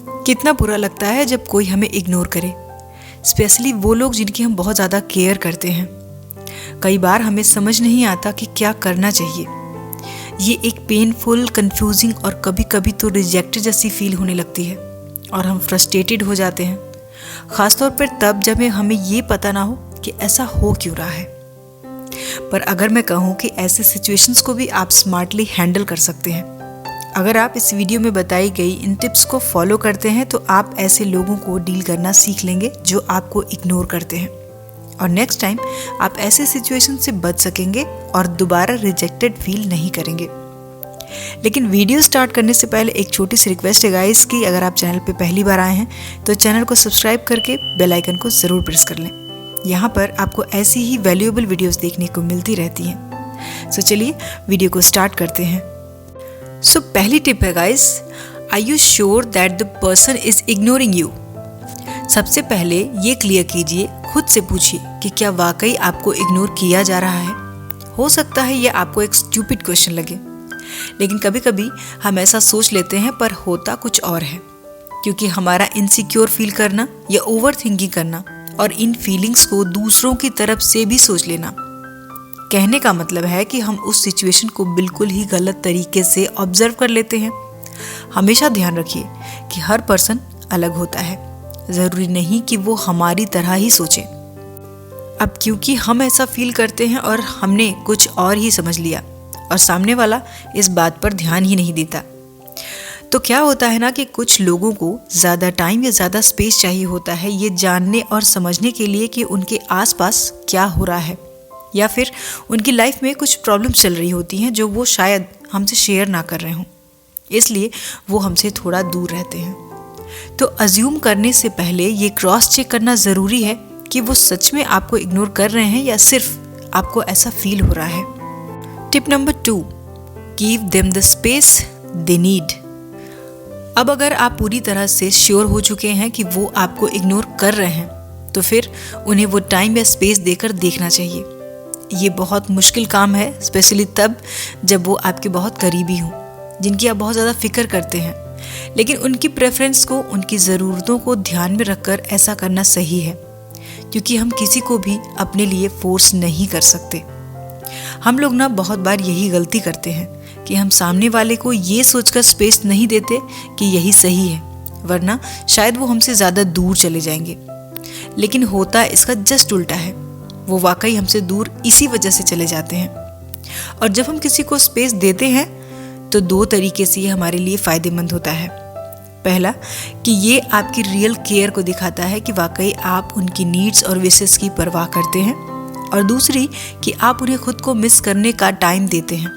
कितना बुरा लगता है जब कोई हमें इग्नोर करे, स्पेशली वो लोग जिनकी हम बहुत ज़्यादा केयर करते हैं। कई बार हमें समझ नहीं आता कि क्या करना चाहिए। ये एक पेनफुल, कंफ्यूजिंग और कभी कभी तो रिजेक्टेड जैसी फील होने लगती है और हम फ्रस्ट्रेटेड हो जाते हैं, ख़ासतौर पर तब जब हमें ये पता ना हो कि ऐसा हो क्यों रहा है। पर अगर मैं कहूँ कि ऐसे सिचुएशंस को भी आप स्मार्टली हैंडल कर सकते हैं। अगर आप इस वीडियो में बताई गई इन टिप्स को फॉलो करते हैं तो आप ऐसे लोगों को डील करना सीख लेंगे जो आपको इग्नोर करते हैं, और नेक्स्ट टाइम आप ऐसे सिचुएशन से बच सकेंगे और दोबारा रिजेक्टेड फील नहीं करेंगे। लेकिन वीडियो स्टार्ट करने से पहले एक छोटी सी रिक्वेस्ट है गाइस कि अगर आप चैनल पे पहली बार आए हैं तो चैनल को सब्सक्राइब करके बेल आइकन को ज़रूर प्रेस कर लें। यहाँ पर आपको ऐसी ही वैल्यूएबल वीडियोस देखने को मिलती रहती हैं। सो चलिए वीडियो को स्टार्ट करते हैं। सो पहली टिप है guys, are you sure that the person is ignoring you. सबसे पहले ये क्लियर कीजिए, खुद से पूछिए कि क्या वाकई आपको इग्नोर किया जा रहा है। हो सकता है ये आपको एक स्टूपिड क्वेश्चन लगे, लेकिन कभी कभी हम ऐसा सोच लेते हैं पर होता कुछ और है, क्योंकि हमारा इनसिक्योर फील करना या ओवर थिंकिंग करना और इन फीलिंग्स को दूसरों की तरफ से भी सोच लेना, कहने का मतलब है कि हम उस सिचुएशन को बिल्कुल ही गलत तरीके से ऑब्जर्व कर लेते हैं। हमेशा ध्यान रखिए कि हर पर्सन अलग होता है, ज़रूरी नहीं कि वो हमारी तरह ही सोचे। अब क्योंकि हम ऐसा फील करते हैं और हमने कुछ और ही समझ लिया और सामने वाला इस बात पर ध्यान ही नहीं देता, तो क्या होता है ना कि कुछ लोगों को ज़्यादा टाइम या ज़्यादा स्पेस चाहिए होता है ये जानने और समझने के लिए कि उनके आसपास क्या हो रहा है, या फिर उनकी लाइफ में कुछ प्रॉब्लम्स चल रही होती हैं जो वो शायद हमसे शेयर ना कर रहे हों, इसलिए वो हमसे थोड़ा दूर रहते हैं। तो अज्यूम करने से पहले ये क्रॉस चेक करना ज़रूरी है कि वो सच में आपको इग्नोर कर रहे हैं या सिर्फ आपको ऐसा फील हो रहा है। Tip number 2, give them the space they need. अब अगर आप पूरी तरह से श्योर हो चुके हैं कि वो आपको इग्नोर कर रहे हैं तो फिर उन्हें वो टाइम या स्पेस देकर देखना चाहिए। ये बहुत मुश्किल काम है, स्पेशली तब जब वो आपके बहुत करीबी हों, जिनकी आप बहुत ज़्यादा फिक्र करते हैं, लेकिन उनकी प्रेफरेंस को, उनकी ज़रूरतों को ध्यान में रखकर ऐसा करना सही है, क्योंकि हम किसी को भी अपने लिए फोर्स नहीं कर सकते। हम लोग ना बहुत बार यही गलती करते हैं कि हम सामने वाले को ये सोचकर स्पेस नहीं देते कि यही सही है, वरना शायद वो हमसे ज़्यादा दूर चले जाएंगे। लेकिन होता इसका जस्ट उल्टा है, वो वाकई हमसे दूर इसी वजह से चले जाते हैं। और जब हम किसी को स्पेस देते हैं तो 2 तरीके से ये हमारे लिए फ़ायदेमंद होता है। पहला कि ये आपकी रियल केयर को दिखाता है कि वाकई आप उनकी नीड्स और विशेस की परवाह करते हैं, और दूसरी कि आप उन्हें खुद को मिस करने का टाइम देते हैं।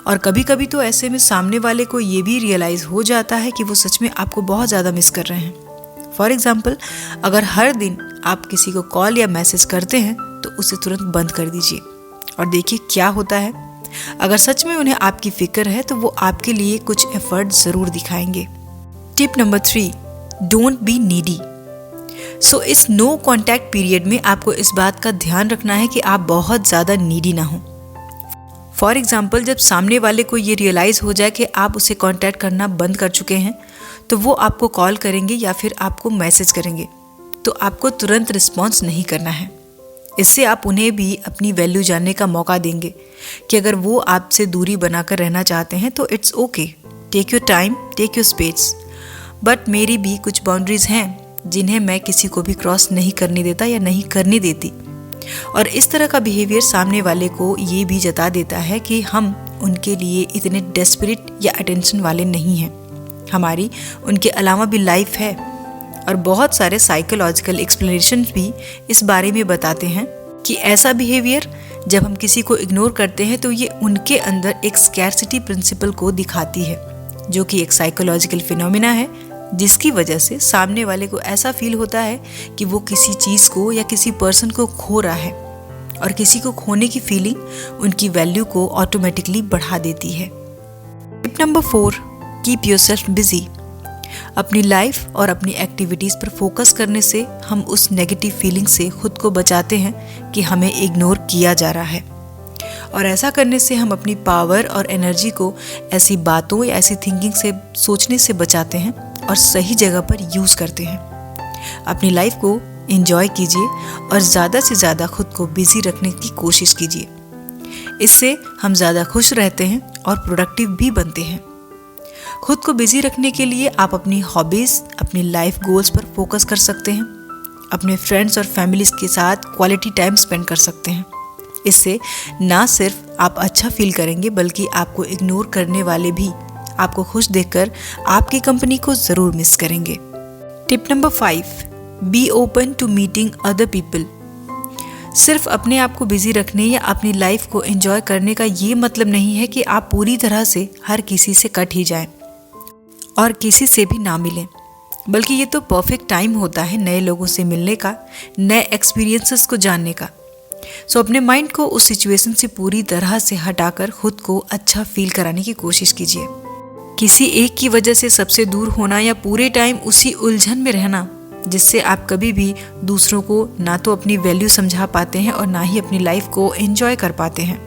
और कभी कभी तो ऐसे में सामने वाले को ये भी रियलाइज़ हो जाता है कि वो सच में आपको बहुत ज़्यादा मिस कर रहे हैं। फॉर एग्ज़ाम्पल, अगर हर दिन आप किसी को कॉल या मैसेज करते हैं तो उसे तुरंत बंद कर दीजिए और देखिए क्या होता है। अगर सच में उन्हें आपकी फ़िक्र है तो वो आपके लिए कुछ एफर्ट ज़रूर दिखाएंगे। Tip number 3, don't be needy. So इस नो कॉन्टैक्ट पीरियड में आपको इस बात का ध्यान रखना है कि आप बहुत ज़्यादा नीडी ना हो। फॉर एग्ज़ाम्पल, जब सामने वाले को ये रियलाइज़ हो जाए कि आप उसे कॉन्टैक्ट करना बंद कर चुके हैं तो वो आपको कॉल करेंगे या फिर आपको मैसेज करेंगे, तो आपको तुरंत रिस्पॉन्स नहीं करना है। इससे आप उन्हें भी अपनी वैल्यू जानने का मौका देंगे कि अगर वो आपसे दूरी बनाकर रहना चाहते हैं तो it's okay, take your time, take your space. But मेरी भी कुछ बाउंड्रीज़ हैं जिन्हें मैं किसी को भी क्रॉस नहीं करने देता या नहीं करने देती। और इस तरह का बिहेवियर सामने वाले को ये भी जता देता है कि हम उनके लिए इतने डेस्परेट या अटेंशन वाले नहीं हैं, हमारी उनके अलावा भी लाइफ है। और बहुत सारे साइकोलॉजिकल एक्सप्लेनेशन भी इस बारे में बताते हैं कि ऐसा बिहेवियर जब हम किसी को इग्नोर करते हैं तो ये उनके अंदर एक स्कैरसिटी प्रिंसिपल को दिखाती है, जो कि एक साइकोलॉजिकल फिनोमिना है जिसकी वजह से सामने वाले को ऐसा फील होता है कि वो किसी चीज़ को या किसी पर्सन को खो रहा है, और किसी को खोने की फीलिंग उनकी वैल्यू को ऑटोमेटिकली बढ़ा देती है। Tip number 4, keep yourself busy. अपनी लाइफ और अपनी एक्टिविटीज़ पर फोकस करने से हम उस नेगेटिव फीलिंग से खुद को बचाते हैं कि हमें इग्नोर किया जा रहा है, और ऐसा करने से हम अपनी पावर और एनर्जी को ऐसी बातों या ऐसी थिंकिंग से, सोचने से बचाते हैं और सही जगह पर यूज़ करते हैं। अपनी लाइफ को एंजॉय कीजिए और ज़्यादा से ज़्यादा खुद को बिजी रखने की कोशिश कीजिए। इससे हम ज़्यादा खुश रहते हैं और प्रोडक्टिव भी बनते हैं। खुद को बिजी रखने के लिए आप अपनी हॉबीज़, अपनी लाइफ गोल्स पर फोकस कर सकते हैं। अपने फ्रेंड्स और फैमिलीज़ के साथ क्वालिटी टाइम स्पेंड कर सकते हैं। इससे ना सिर्फ आप अच्छा फील करेंगे बल्कि आपको इग्नोर करने वाले भी आपको खुश देखकर आपकी कंपनी को ज़रूर मिस करेंगे। Tip number 5, be open to meeting other people. सिर्फ अपने आप को बिजी रखने या अपनी लाइफ को एंजॉय करने का ये मतलब नहीं है कि आप पूरी तरह से हर किसी से कट ही जाएं और किसी से भी ना मिलें, बल्कि ये तो परफेक्ट टाइम होता है नए लोगों से मिलने का, नए एक्सपीरियंसेस को जानने का। सो अपने माइंड को उस सिचुएशन से पूरी तरह से हटाकर खुद को अच्छा फील कराने की कोशिश कीजिए। किसी एक की वजह से सबसे दूर होना या पूरे टाइम उसी उलझन में रहना जिससे आप कभी भी दूसरों को ना तो अपनी वैल्यू समझा पाते हैं और ना ही अपनी लाइफ को एंजॉय कर पाते हैं।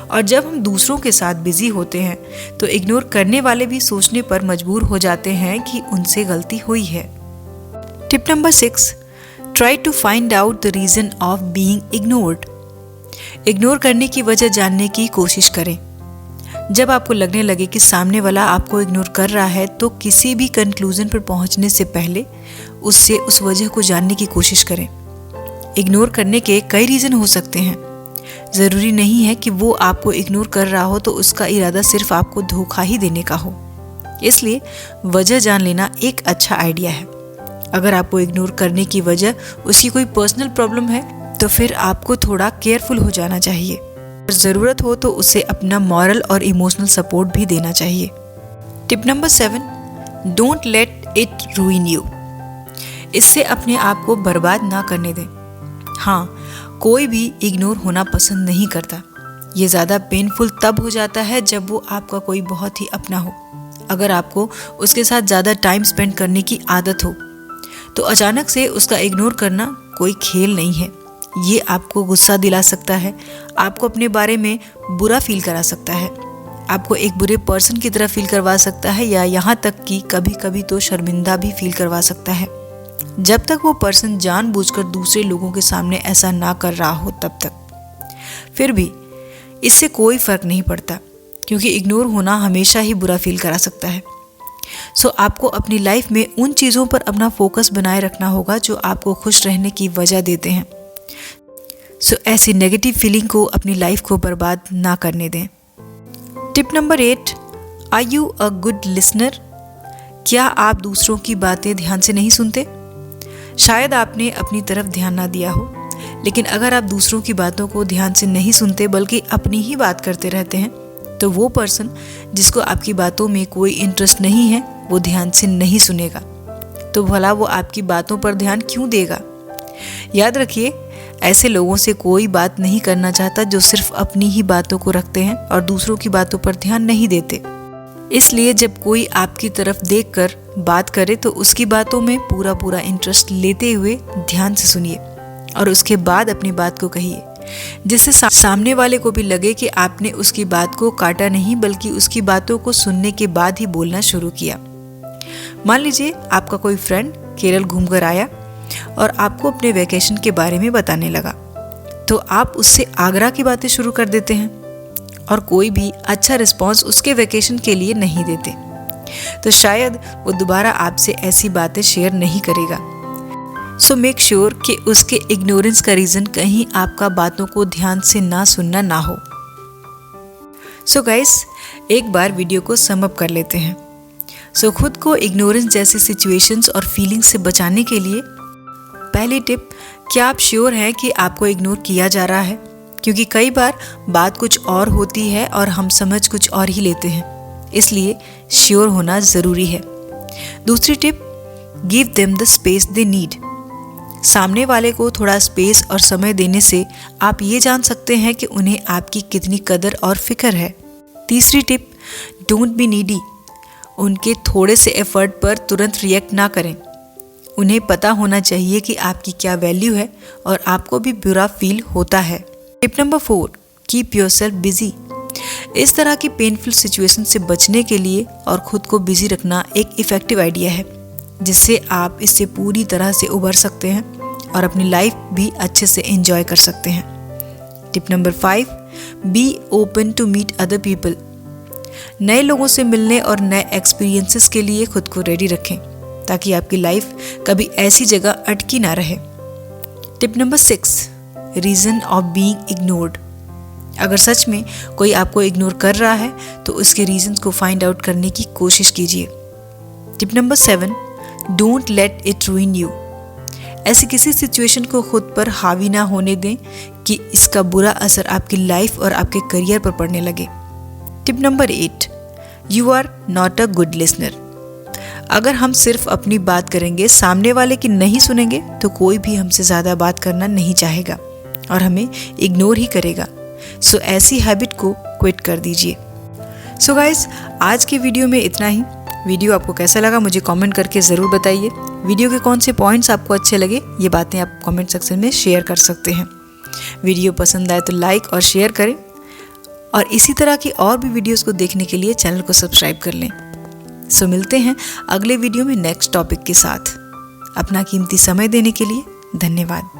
और जब हम दूसरों के साथ बिजी होते हैं तो इग्नोर करने वाले भी सोचने पर मजबूर हो जाते हैं कि उनसे गलती हुई है। Tip number 6, try to find out the reason of being ignored. Ignore करने की वजह जानने की कोशिश करें। जब आपको लगने लगे कि सामने वाला आपको इग्नोर कर रहा है तो किसी भी कंक्लूजन पर पहुंचने से पहले उससे उस वजह को जानने की कोशिश करें। इग्नोर करने के कई रीज़न हो सकते हैं। ज़रूरी नहीं है कि वो आपको इग्नोर कर रहा हो तो उसका इरादा सिर्फ आपको धोखा ही देने का हो। इसलिए वजह जान लेना एक अच्छा आइडिया है। अगर आपको इग्नोर करने की वजह उसकी कोई पर्सनल प्रॉब्लम है तो फिर आपको थोड़ा केयरफुल हो जाना चाहिए और ज़रूरत हो तो उसे अपना मॉरल और इमोशनल सपोर्ट भी देना चाहिए। Tip number 7, don't let it रूइन you. इससे अपने आप को बर्बाद ना करने दें। हाँ, कोई भी इग्नोर होना पसंद नहीं करता। ये ज़्यादा पेनफुल तब हो जाता है जब वो आपका कोई बहुत ही अपना हो। अगर आपको उसके साथ ज़्यादा टाइम स्पेंड करने की आदत हो तो अचानक से उसका इग्नोर करना कोई खेल नहीं है। ये आपको गुस्सा दिला सकता है, आपको अपने बारे में बुरा फील करा सकता है, आपको एक बुरे पर्सन की तरह फील करवा सकता है या यहाँ तक कि कभी कभी तो शर्मिंदा भी फील करवा सकता है। जब तक वो पर्सन जानबूझकर दूसरे लोगों के सामने ऐसा ना कर रहा हो तब तक। फिर भी इससे कोई फ़र्क नहीं पड़ता क्योंकि इग्नोर होना हमेशा ही बुरा फील करा सकता है। सो आपको अपनी लाइफ में उन चीज़ों पर अपना फोकस बनाए रखना होगा जो आपको खुश रहने की वजह देते हैं। सो ऐसी नेगेटिव फीलिंग को अपनी लाइफ को बर्बाद ना करने दें। Tip number 8, are you a good listener. क्या आप दूसरों की बातें ध्यान से नहीं सुनते? शायद आपने अपनी तरफ ध्यान ना दिया हो, लेकिन अगर आप दूसरों की बातों को ध्यान से नहीं सुनते बल्कि अपनी ही बात करते रहते हैं तो वो पर्सन जिसको आपकी बातों में कोई इंटरेस्ट नहीं है वो ध्यान से नहीं सुनेगा। तो भला वो आपकी बातों पर ध्यान क्यों देगा? याद रखिए, ऐसे लोगों से कोई बात नहीं करना चाहता जो सिर्फ अपनी ही बातों को रखते हैं और दूसरों की बातों पर ध्यान नहीं देते। इसलिए जब कोई आपकी तरफ देखकर बात करे तो उसकी बातों में पूरा इंटरेस्ट लेते हुए ध्यान से सुनिए और उसके बाद अपनी बात को कहिए, जिससे सामने वाले को भी लगे कि आपने उसकी बात को काटा नहीं बल्कि उसकी बातों को सुनने के बाद ही बोलना शुरू किया। मान लीजिए आपका कोई फ्रेंड केरल घूमकर आया और आपको अपने वैकेशन के बारे में बताने लगा, तो आप उससे आगरा की बातें शुरू कर देते हैं और कोई भी अच्छा रिस्पॉन्स उसके वैकेशन के लिए नहीं देते, तो शायद वो दोबारा आपसे ऐसी बातें शेयर नहीं करेगा। सो मेक श्योर कि उसके इग्नोरेंस का रीज़न कहीं आपका बातों को ध्यान से ना सुनना ना हो। सो गाइस, एक बार वीडियो को सम अप कर लेते हैं। सो खुद को इग्नोरेंस जैसे सिचुएशंस और फीलिंग्स से बचाने के लिए पहली टिप, क्या आप श्योर हैं कि आपको इग्नोर किया जा रहा है? क्योंकि कई बार बात कुछ और होती है और हम समझ कुछ और ही लेते हैं, इसलिए श्योर होना ज़रूरी है। दूसरी tip, give them the space they need. सामने वाले को थोड़ा स्पेस और समय देने से आप ये जान सकते हैं कि उन्हें आपकी कितनी कदर और फिक्र है। तीसरी टिप, डोंट बी नीडी। उनके थोड़े से एफर्ट पर तुरंत रिएक्ट ना करें। उन्हें पता होना चाहिए कि आपकी क्या वैल्यू है और आपको भी बुरा फील होता है। Tip number 4, keep yourself busy. इस तरह की पेनफुल सिचुएशन से बचने के लिए और खुद को बिजी रखना एक इफ़ेक्टिव आइडिया है, जिससे आप इससे पूरी तरह से उबर सकते हैं और अपनी लाइफ भी अच्छे से एंजॉय कर सकते हैं। Tip number 5, be open to meet other people. नए लोगों से मिलने और नए एक्सपीरियंसेस के लिए खुद को रेडी रखें, ताकि आपकी लाइफ कभी ऐसी जगह अटकी ना रहे। Tip number 6, reason of being ignored. अगर सच में कोई आपको इग्नोर कर रहा है तो उसके रीजंस को फाइंड आउट करने की कोशिश कीजिए। Tip number 7, don't let it रूइन you. ऐसी किसी सिचुएशन को खुद पर हावी ना होने दें कि इसका बुरा असर आपकी लाइफ और आपके करियर पर पड़ने लगे। Tip number 8, you are not a good listener. अगर हम सिर्फ अपनी बात करेंगे, सामने वाले की नहीं सुनेंगे, तो कोई भी हमसे ज़्यादा बात करना नहीं चाहेगा और हमें इग्नोर ही करेगा। सो ऐसी हैबिट को क्विट कर दीजिए। सो गाइस, आज के वीडियो में इतना ही। वीडियो आपको कैसा लगा मुझे कमेंट करके ज़रूर बताइए। वीडियो के कौन से पॉइंट्स आपको अच्छे लगे, ये बातें आप कमेंट सेक्शन में शेयर कर सकते हैं। वीडियो पसंद आए तो लाइक और शेयर करें, और इसी तरह की और भी वीडियोस को देखने के लिए चैनल को सब्सक्राइब कर लें। सो मिलते हैं अगले वीडियो में नेक्स्ट टॉपिक के साथ। अपना कीमती समय देने के लिए धन्यवाद।